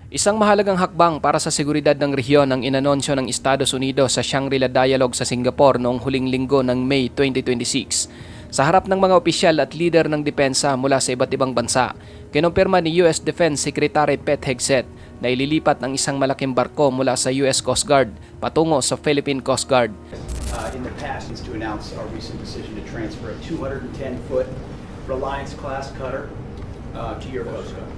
Isang mahalagang hakbang para sa seguridad ng rehiyon ang inanunsyo ng Estados Unidos sa Shangri-La Dialogue sa Singapore noong huling linggo ng May 2026. Sa harap ng mga opisyal at lider ng depensa mula sa iba't ibang bansa, kinumpirma ni US Defense Secretary Pete Hegseth na ililipat ng isang malaking barko mula sa US Coast Guard patungo sa Philippine Coast Guard. In the past is to announce our recent decision to transfer a 210-foot Reliance-class cutter to your Coast Guard.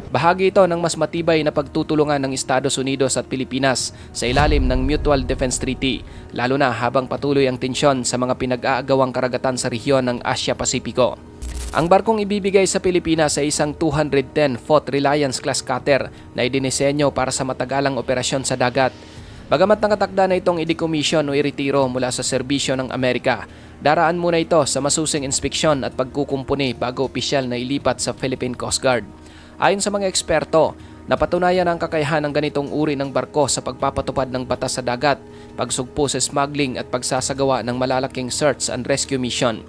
Bahagi ito ng mas matibay na pagtutulungan ng Estados Unidos at Pilipinas sa ilalim ng Mutual Defense Treaty, lalo na habang patuloy ang tensyon sa mga pinag-aagawang karagatan sa rehiyon ng Asia-Pasipiko. Ang barkong ibibigay sa Pilipinas ay isang 210-foot Reliance-class cutter na idinisenyo para sa matagalang operasyon sa dagat. Bagamat nakatakda na itong i-decommission o iretiro mula sa serbisyo ng Amerika, daraan muna ito sa masusing inspeksyon at pagkukumpuni bago opisyal na ilipat sa Philippine Coast Guard. Ayon sa mga eksperto, napatunayan ang kakayahan ng ganitong uri ng barko sa pagpapatupad ng batas sa dagat, pagsugpo sa smuggling at pagsasagawa ng malalaking search and rescue mission.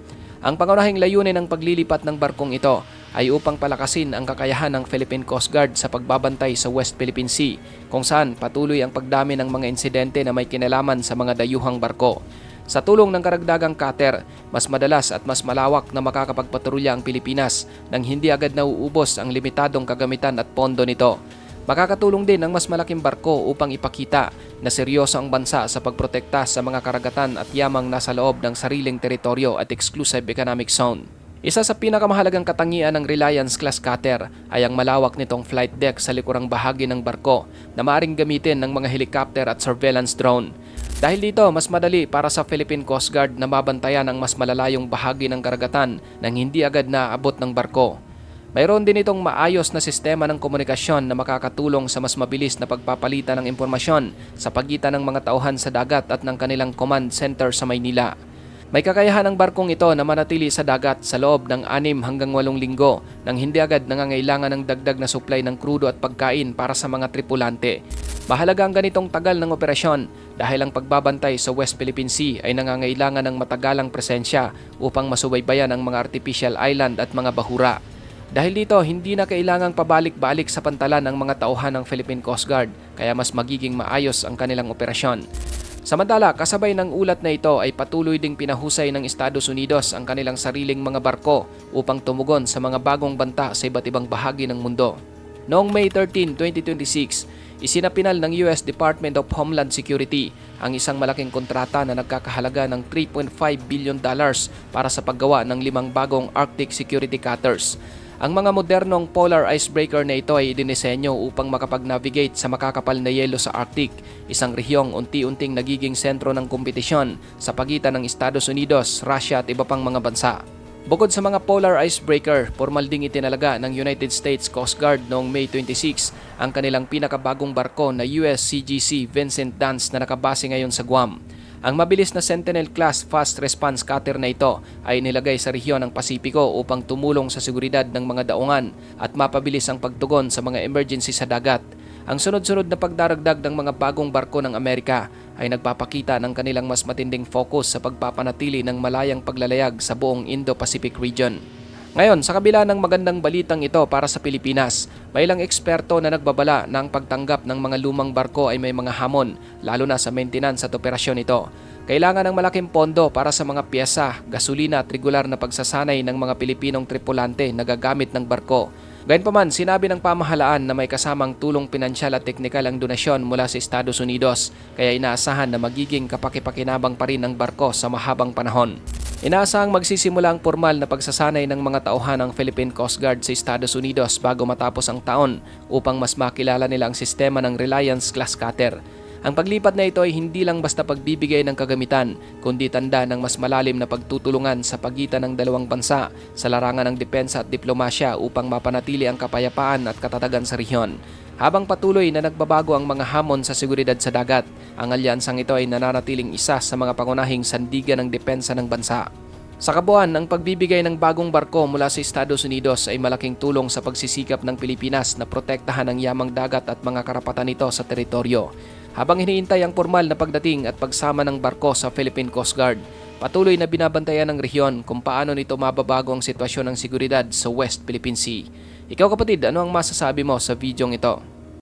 Ang pangunahing layunin ng paglilipat ng barkong ito ay upang palakasin ang kakayahan ng Philippine Coast Guard sa pagbabantay sa West Philippine Sea, kung saan patuloy ang pagdami ng mga insidente na may kinalaman sa mga dayuhang barko. Sa tulong ng karagdagang cutter, mas madalas at mas malawak na makakapagpatrolya ang Pilipinas nang hindi agad nauubos ang limitadong kagamitan at pondo nito. Makakatulong din ang mas malaking barko upang ipakita na seryoso ang bansa sa pagprotekta sa mga karagatan at yamang nasa loob ng sariling teritoryo at exclusive economic zone. Isa sa pinakamahalagang katangian ng Reliance-class cutter ay ang malawak nitong flight deck sa likurang bahagi ng barko na maaaring gamitin ng mga helicopter at surveillance drone. Dahil dito, mas madali para sa Philippine Coast Guard na mabantayan ang mas malalayong bahagi ng karagatan nang hindi agad naaabot ng barko. Mayroon din itong maayos na sistema ng komunikasyon na makakatulong sa mas mabilis na pagpapalitan ng impormasyon sa pagitan ng mga tauhan sa dagat at ng kanilang command center sa Maynila. May kakayahan ang barkong ito na manatili sa dagat sa loob ng 6 hanggang 8 linggo nang hindi agad nangangailangan ng dagdag na supply ng krudo at pagkain para sa mga tripulante. Mahalaga ang ganitong tagal ng operasyon dahil ang pagbabantay sa West Philippine Sea ay nangangailangan ng matagalang presensya upang masubaybayan ang mga artificial island at mga bahura. Dahil dito, hindi na kailangang pabalik-balik sa pantalan ang mga tauhan ng Philippine Coast Guard, kaya mas magiging maayos ang kanilang operasyon. Samantala, kasabay ng ulat na ito ay patuloy ding pinahusay ng Estados Unidos ang kanilang sariling mga barko upang tumugon sa mga bagong banta sa iba't ibang bahagi ng mundo. Noong May 13, 2026, isinapinal ng US Department of Homeland Security ang isang malaking kontrata na nagkakahalaga ng $3.5 billion para sa paggawa ng 5 bagong Arctic security cutters. Ang mga modernong polar icebreaker na ito ay idinisenyo upang makapag-navigate sa makakapal na yelo sa Arctic, isang rehiyong unti-unting nagiging sentro ng kompetisyon sa pagitan ng Estados Unidos, Russia at iba pang mga bansa. Bukod sa mga polar icebreaker, formal ding itinalaga ng United States Coast Guard noong May 26 ang kanilang pinakabagong barko na USCGC Vincent Dance na nakabase ngayon sa Guam. Ang mabilis na Sentinel-class fast response cutter na ito ay nilagay sa rehiyon ng Pasipiko upang tumulong sa seguridad ng mga daungan at mapabilis ang pagtugon sa mga emergency sa dagat. Ang sunod-sunod na pagdaragdag ng mga bagong barko ng Amerika ay nagpapakita ng kanilang mas matinding focus sa pagpapanatili ng malayang paglalayag sa buong Indo-Pacific region. Ngayon, sa kabila ng magandang balitang ito para sa Pilipinas, may ilang eksperto na nagbabala na ang pagtanggap ng mga lumang barko ay may mga hamon, lalo na sa maintenance at operasyon nito. Kailangan ng malaking pondo para sa mga piyesa, gasolina at regular na pagsasanay ng mga Pilipinong tripulante na gagamit ng barko. Gayunpaman, sinabi ng pamahalaan na may kasamang tulong pinansyal at teknikal ang donasyon mula sa Estados Unidos, kaya inaasahan na magiging kapakipakinabang pa rin ang barko sa mahabang panahon. Inaasahang magsisimula ang formal na pagsasanay ng mga tauhan ng Philippine Coast Guard sa Estados Unidos bago matapos ang taon upang mas makilala nila ang sistema ng Reliance-class cutter. Ang paglipat na ito ay hindi lang basta pagbibigay ng kagamitan, kundi tanda ng mas malalim na pagtutulungan sa pagitan ng dalawang bansa sa larangan ng depensa at diplomasya upang mapanatili ang kapayapaan at katatagan sa rehiyon. Habang patuloy na nagbabago ang mga hamon sa seguridad sa dagat, ang alyansang ito ay nananatiling isa sa mga pangunahing sandigan ng depensa ng bansa. Sa kabuuan, ang pagbibigay ng bagong barko mula sa Estados Unidos ay malaking tulong sa pagsisikap ng Pilipinas na protektahan ang yamang dagat at mga karapatan nito sa teritoryo. Habang hinihintay ang formal na pagdating at pagsama ng barko sa Philippine Coast Guard, patuloy na binabantayan ng rehiyon kung paano nito mababago ang sitwasyon ng seguridad sa West Philippine Sea. Ikaw kapatid, ano ang masasabi mo sa videong ito?